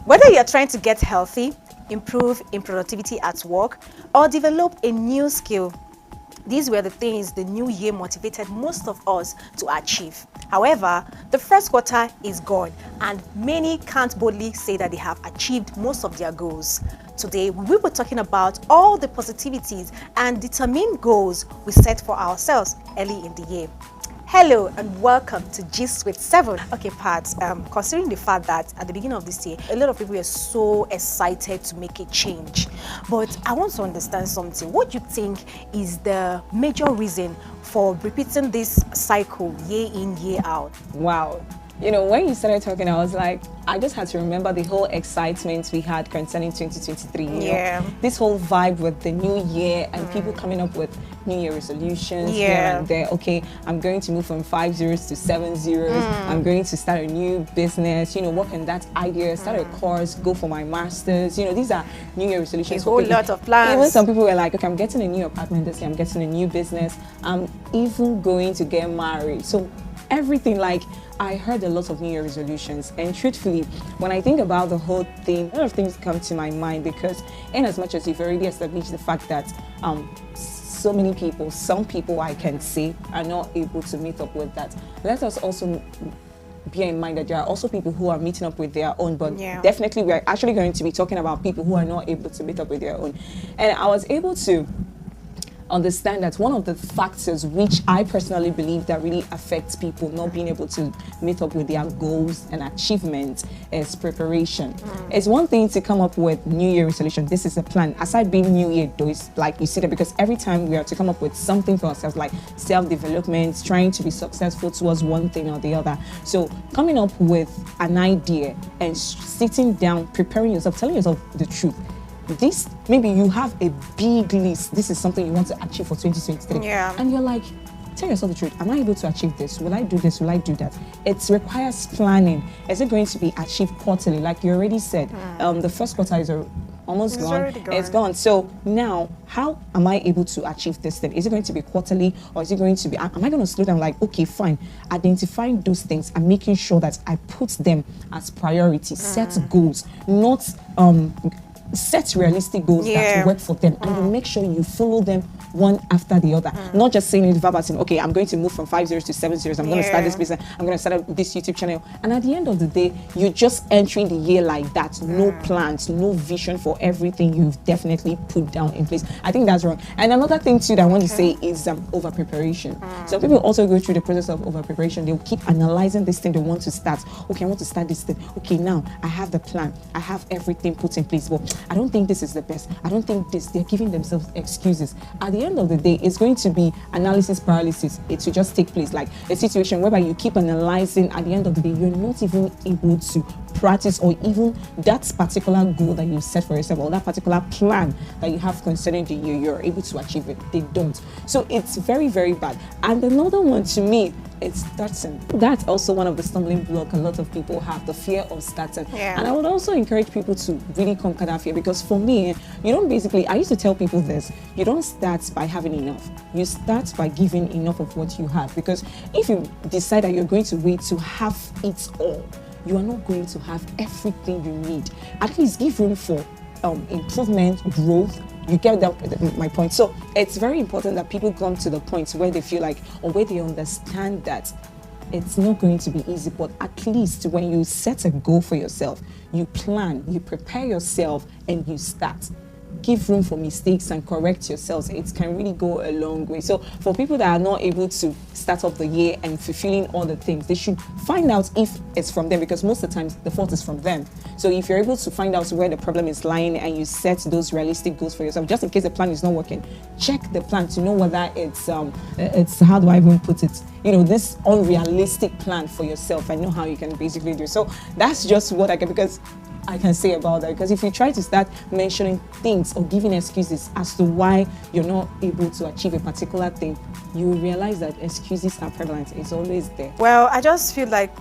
Whether you're trying to get healthy, improve in productivity at work, or develop a new skill, these were the things the new year motivated most of us to achieve. However, the first quarter is gone and many can't boldly say that they have achieved most of their goals. Today, we were talking about all the positivities and determined goals we set for ourselves early in the year. Hello and welcome to Gist with 7. Okay, Pat, considering the fact that at the beginning of this year, a lot of people were so excited to make a change. But I want to understand something. What do you think is the major reason for repeating this cycle year in, year out? Wow. You know, when you started talking, I was like, I just had to remember the whole excitement we had concerning 2023. You know? This whole vibe with the new year and people coming up with New Year resolutions here and there. Okay, I'm going to move from 5 zeros to 7 zeros. I'm going to start a new business, you know, work on that idea, start a course, go for my master's. You know, these are New Year resolutions. A whole lot of plans. Even some people were like, okay, I'm getting a new apartment this year, I'm getting a new business, I'm even going to get married. So everything, like, I heard a lot of New Year resolutions, and truthfully, when I think about the whole thing, a lot of things come to my mind, because in as much as you've already established the fact that so many people, some people I can say, are not able to meet up with that, let us also bear in mind that there are also people who are meeting up with their own, but definitely we're actually going to be talking about people who are not able to meet up with their own. And I was able to understand that one of the factors which I personally believe that really affects people not being able to meet up with their goals and achievements is preparation. It's one thing to come up with New Year resolution. This is a plan. Aside being New Year, though, it's like you see that, because every time we are to come up with something for ourselves, like self-development, trying to be successful towards one thing or the other. So coming up with an idea and sitting down, preparing yourself, telling yourself the truth. This, maybe you have a big list, this is something you want to achieve for 2023, and you're like, tell yourself the truth, am I able to achieve this? Will I do this? Will I do that? It requires planning. Is it going to be achieved quarterly? Like you already said, the first quarter is almost gone. It's gone. So now, how am I able to achieve this thing? Is it going to be quarterly, or is it going to be, am I going to slow down? Like, okay, fine, identifying those things and making sure that I put them as priority, set goals, not set realistic goals that work for them, and you make sure you follow them one after the other, not just saying it verbatim. Okay, I'm going to move from 5 zeros to 7 zeros, I'm going to start this business, I'm going to start up this YouTube channel, and at the end of the day, you're just entering the year like that, no plans, no vision for everything you've definitely put down in place. I think that's wrong. And another thing too that I want to say is over preparation. Some people also go through the process of over preparation. They'll keep analyzing this thing they want to start. Okay, I want to start this thing. Okay, now I have the plan, I have everything put in place, but I don't think this is the best, I don't think this. They're giving themselves excuses. At the end of the day, it's going to be analysis paralysis. It will just take place, like a situation whereby you keep analyzing. At the end of the day, you're not even able to practice, or even that particular goal that you set for yourself, or that particular plan that you have concerning the year, you're able to achieve it. They don't. So it's very, very bad. And another one, to me, it's starting. That's also one of the stumbling blocks a lot of people have, the fear of starting. And I would also encourage people to really conquer that fear, because for me, you don't basically, I used to tell people this, you don't start by having enough. You start by giving enough of what you have, because if you decide that you're going to wait to have it all, you are not going to have everything you need. At least give room for improvement, growth. You get that, my point. So it's very important that people come to the point where they feel like, or where they understand that it's not going to be easy, but at least when you set a goal for yourself, you plan, you prepare yourself, and you start. Give room for mistakes and correct yourselves. It can really go a long way. So for people that are not able to start off the year and fulfilling all the things, they should find out if it's from them, because most of the times the fault is from them. So if you're able to find out where the problem is lying and you set those realistic goals for yourself, just in case the plan is not working, check the plan to know whether it's how do I even put it, you know, this unrealistic plan for yourself, and know how you can basically do. So that's just what I can say about that, because if you try to start mentioning things or giving excuses as to why you're not able to achieve a particular thing, you will realize that excuses are prevalent. It's always there. Well, I just feel like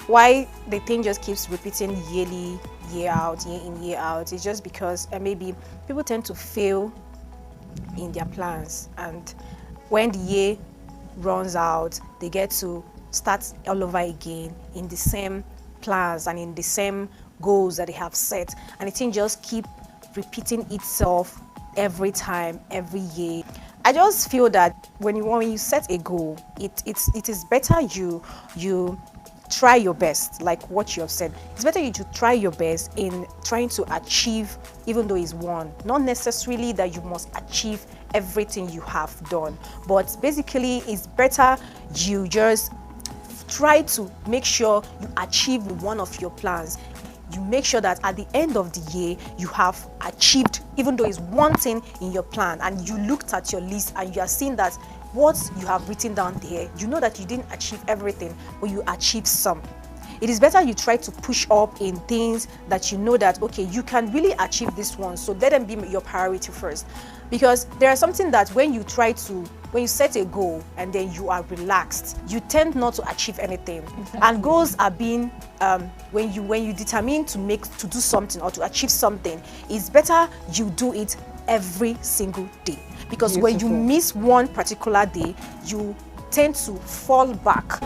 why the thing just keeps repeating yearly, year out, year in, year out, is just because maybe people tend to fail in their plans, and when the year runs out, they get to start all over again in the same plans and in the same goals that they have set, and the thing just keep repeating itself every time, every year. I just feel that when you set a goal, it is better you try your best, like what you have said. It's better you to try your best in trying to achieve, even though it's one. Not necessarily that you must achieve everything you have done, but basically it's better you just try to make sure you achieve one of your plans. You make sure that at the end of the year you have achieved, even though it's one thing in your plan, and you looked at your list and you are seeing that what you have written down there, you know that you didn't achieve everything, but you achieved some. It is better you try to push up in things that you know that, okay, you can really achieve this one, so let them be your priority first. Because there are something that when you set a goal and then you are relaxed, you tend not to achieve anything. Exactly. And goals are being when you determine to do something or to achieve something, it's better you do it every single day. Because when you miss one particular day, you tend to fall back.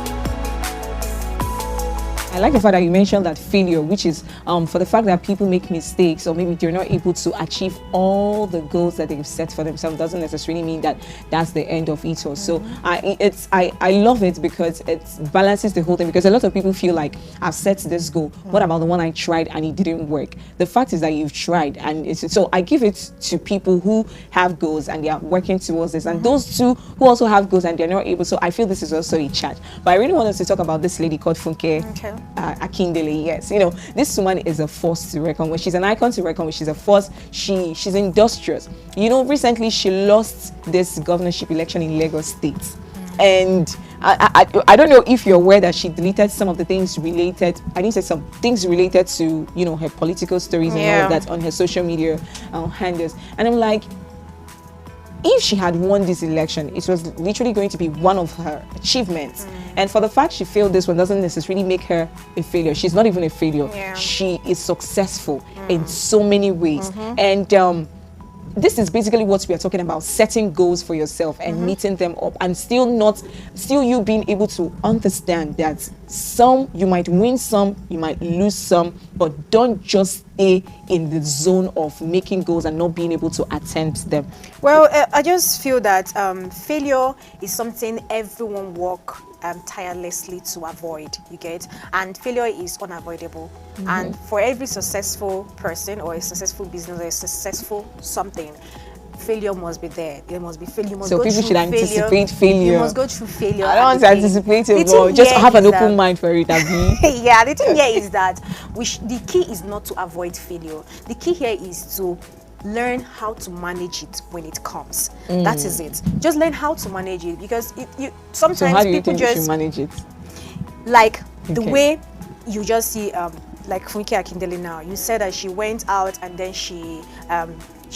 I like the fact that you mentioned that failure, which is for the fact that people make mistakes or maybe they're not able to achieve all the goals that they've set for themselves, doesn't necessarily mean that that's the end of it all. So I love it because it balances the whole thing, because a lot of people feel like, I've set this goal, what about the one I tried and it didn't work? The fact is that you've tried, and so I give it to people who have goals and they are working towards this, and those two who also have goals and they're not able. So I feel this is also a chat. But I really want us to talk about this lady called Funke Akindele. Yes, this woman is a force to reckon with. She's an icon to reckon with. She's a force. She's industrious. Recently she lost this governorship election in Lagos State, and I don't know if you're aware that she deleted some of the things related. I didn't say some things related to her political stories and all of that on her social media handles, and I'm like, if she had won this election, it was literally going to be one of her achievements. And for the fact she failed this one doesn't necessarily make her a failure. She's not even a failure. She is successful in so many ways. And this is basically what we are talking about: setting goals for yourself and meeting them up, and still you being able to understand that some you might win, some you might lose some, but don't just stay in the zone of making goals and not being able to attempt them. Well, I just feel that failure is something everyone work tirelessly to avoid, you get, and failure is unavoidable. And for every successful person or a successful business or a successful something, failure must be there. There must be failure. You must so people should anticipate failure. You must go through failure. I don't want to anticipate it, but just have an open mind for it. Yeah, the thing here is that the key is not to avoid failure. The key here is to learn how to manage it when it comes. That is it. Just learn how to manage it, because sometimes so how do you people think you should manage it? Like the way you just see like Funke Akindele now. You said that she went out and then she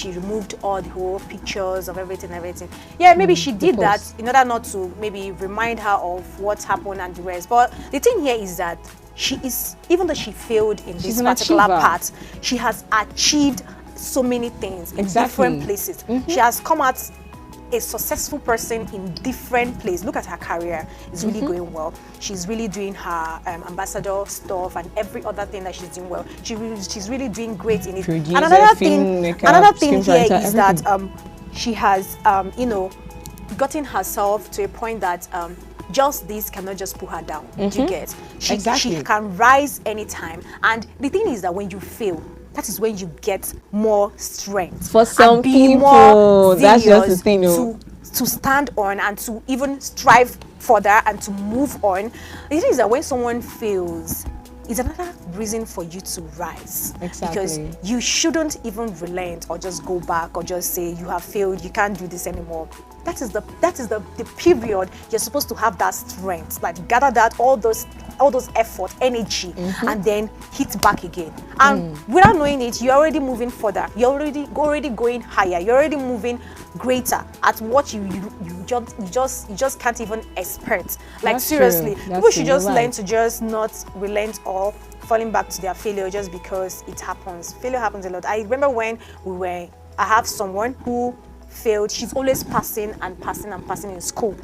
removed all the whole pictures of everything. Yeah, maybe she did that in order not to maybe remind her of what happened and the rest. But the thing here is that she is, even though she failed in this particular part, she has achieved so many things in different places. She has come out a successful person in different places. Look at her career; it's really going well. She's really doing her ambassador stuff and every other thing that she's doing well. She's really doing great in it. Producer, another thing here is that she has gotten herself to a point that just this cannot just pull her down. Do you get? She can rise anytime. And the thing is that when you fail, that is when you get more strength. For some people, that's just the thing. To stand on and to even strive further and to move on. The thing is that when someone fails, it's another reason for you to rise. Exactly. Because you shouldn't even relent or just go back or just say you have failed, you can't do this anymore. That is the period you're supposed to have that strength, like gather that all those effort, energy, and then hit back again. And without knowing it, you're already moving further. You're already going higher. You're already moving greater at what you just can't even expect. Like That's seriously, true. people should just learn to just not relent or falling back to their failure just because it happens. Failure happens a lot. I remember when I have someone who failed. She's always passing in school,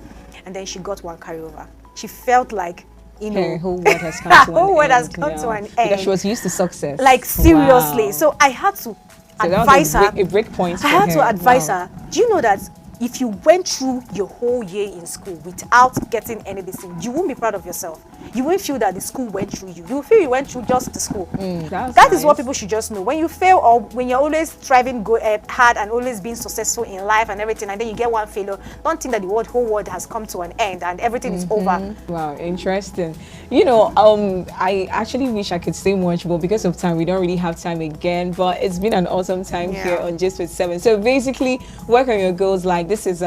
and then she got one carryover. She felt like you Her know, whole world has come to an whole world end. has come to an Because end. she was used to success. Like seriously. Wow. So I had to So that advise was her. a break point for I had her. to advise Wow. her. Do you know that if you went through your whole year in school without getting anything, you won't be proud of yourself. You won't feel that the school went through you. You will feel you went through just the school. That's That is what nice. people should just know. When you fail or when you're always striving hard and always being successful in life and everything, and then you get one failure, don't think that the whole world has come to an end and everything is over. Wow, interesting. I actually wish I could say much, but because of time, we don't really have time again. But it's been an awesome time Yeah. here on Just with Seven. So basically, work on your goals. Like this is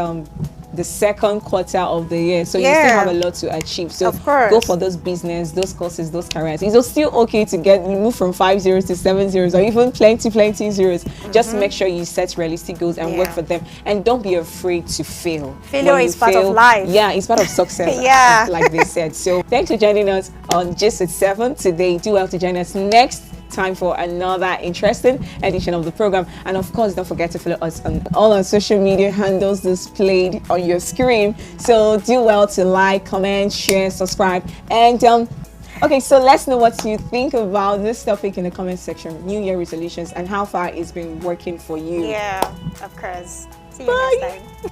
the second quarter of the year, so you still Yeah. have a lot to achieve. So Of course. go for those business, those courses, those careers. It's still okay to move from 5 zeros to 7 zeros, or even plenty zeros. Just make sure you set realistic goals and work Yeah. for them, and don't be afraid to fail. Failure When you is part of life. Yeah, it's part of success. Yeah. Like they said. So thanks for joining us on Just at 7 today. Do well to join us next time for another interesting edition of the program. And of course, don't forget to follow us on all our social media handles displayed on your screen. So do well to like, comment, share, subscribe. And okay, so let's know what you think about this topic in the comment section. New Year resolutions and how far it's been working for you. Yeah, of course. See you Bye. next time.